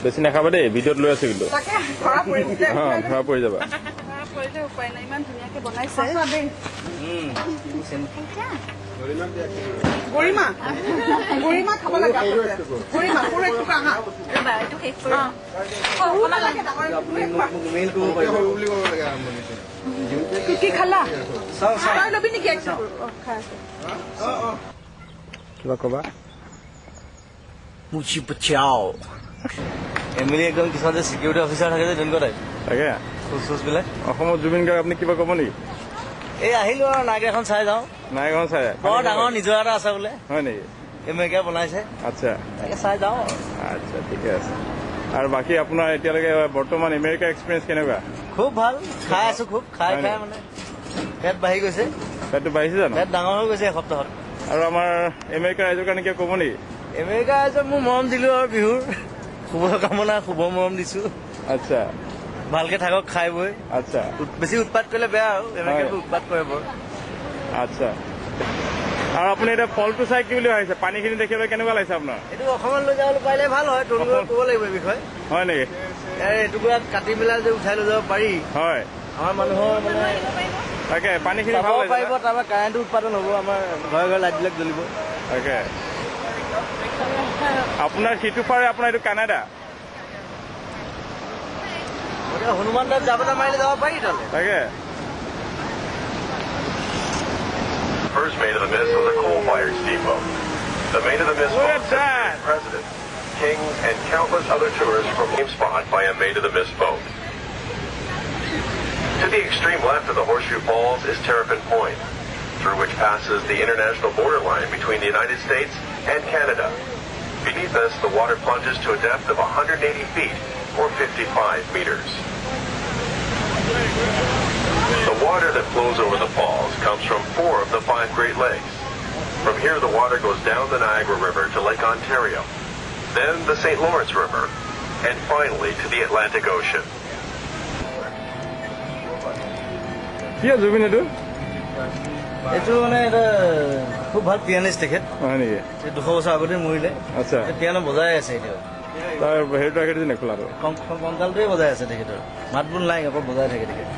বেছি নাখাবা দেই, ভিডিঅ'ত লৈ আছো কিন্তু। তাকে ধৰা পৰিব যে। ধৰা পৰি যাবা। ধৰা পৰিলে উপায় নাই, ইমান ধুনীয়াকে বনাইছে। গৰিমা গৰিমা খাব লাগে আচলতে। গৰিমা সৰু এক টুকুৰা আহা। এইটো শেষ কৰি লাগে ডাঙৰ কি খালা তই ল'বি নেকি এক টুকুৰা? খাই আছো। কিবা কবা? মুচি পচাও এমএলএ একদম কিছুমান যে চিকিউৰিটি অফিচাৰ থাকে যে তেনেকুৱা টাইপ তাকে বিলাক অসমত জুবিন গাৰ্গ আপুনি কিবা ক'ব নেকি? এই আহিলো আৰু নাইক এখন চাই যাওঁ। নাইখন চাই বৰ ডাঙৰ নিজৰ এটা আছে বোলে, হয় নেকি? এমেৰিকা বনাইছে, আচ্ছা তাকে চাই যাওঁ। আচ্ছা ঠিকে আছে। আৰু বাকী আপোনাৰ এতিয়ালৈকে বৰ্তমান আমেৰিকা এক্সপিৰিয়েঞ্চ কেনেকুৱা? খুব ভাল, খাই আছো খুব, খাই খাই মানে পেট বাঢ়ি গৈছে, পেটটো বাঢ়িছে জানো? পেট ডাঙৰ হৈ গৈছে এসপ্তাহত। আৰু আমাৰ আমেৰিকা ৰাইজৰ কাৰণে কিবা ক'ব নেকি? আমেৰিকা ৰাইজক মোৰ মৰম দিলো আৰু বিহুৰ শুভকামনা, শুভ মৰম দিছো। আচ্ছা ভালকে থাকক খাই বৈ। আচ্ছা বেছি উৎপাত কৰিলে বেয়া আৰু আমেৰিকাটো উৎপাত কৰে বৰ। আচ্ছা। আৰু আপুনি এতিয়া ফলটো চাই কি বুলি ভাবিছে? পানীখিনি দেখিবলৈ কেনেকুৱা লাগিছে আপোনাৰ? এইটো অসমত লৈ যাবলৈ পাৰিলে ভাল হয়, তৰুণক ক'ব লাগিব এই বিষয়ে। হয় নেকি? এটুকুৰাত কাটি পেলাই যে উঠাই লৈ যাব পাৰি, হয় আমাৰ মানুহৰ মানে তাকে পানীখিনি চাব ভাল লাগিছে পাৰিব, তাৰপৰা কাৰেণ্টটো উৎপাদন হ'ব, আমাৰ ঘৰে ঘৰে লাইটবিলাক জ্বলিব। তাকে আপোনাৰ সিটো পাৰে আপোনাৰ এইটো কানাডা গতিকে হনুমান দাস জাবতা মাৰিলে যাব পাৰি তালৈ। তাকে First Maid of the Mist was a coal-fired steamboat. The Maid of the Mist Look boat at set that! President, kings, and countless other tourists from same spot by a Maid of the Mist boat. To the extreme left of the Horseshoe Falls is Terrapin Point, through which passes the international borderline between the United States and Canada. Beneath us, the water plunges to a depth of 180 feet, or 55 meters. The water that flows over the falls comes from 4 of the 5 Great Lakes. From here, the water goes down the Niagara River to Lake Ontario, then the St. Lawrence River, and finally to the Atlantic Ocean. কি জুবিন এইটো? এইটো মানে এটা খুব ভাল পিয়ানিষ্ট তেখেত, হয় নেকি? 200 বছৰ আগতে মৰিলে। আচ্ছা পিয়ানো বজাই আছে এতিয়াও, তাৰ হেৰিটো ৰাখি দিছে নেখোলাটো? কংকালটোৱে বজাই আছে তেখেতৰ, মাত বোল নাই, অকল বজাই থাকে তেখেত।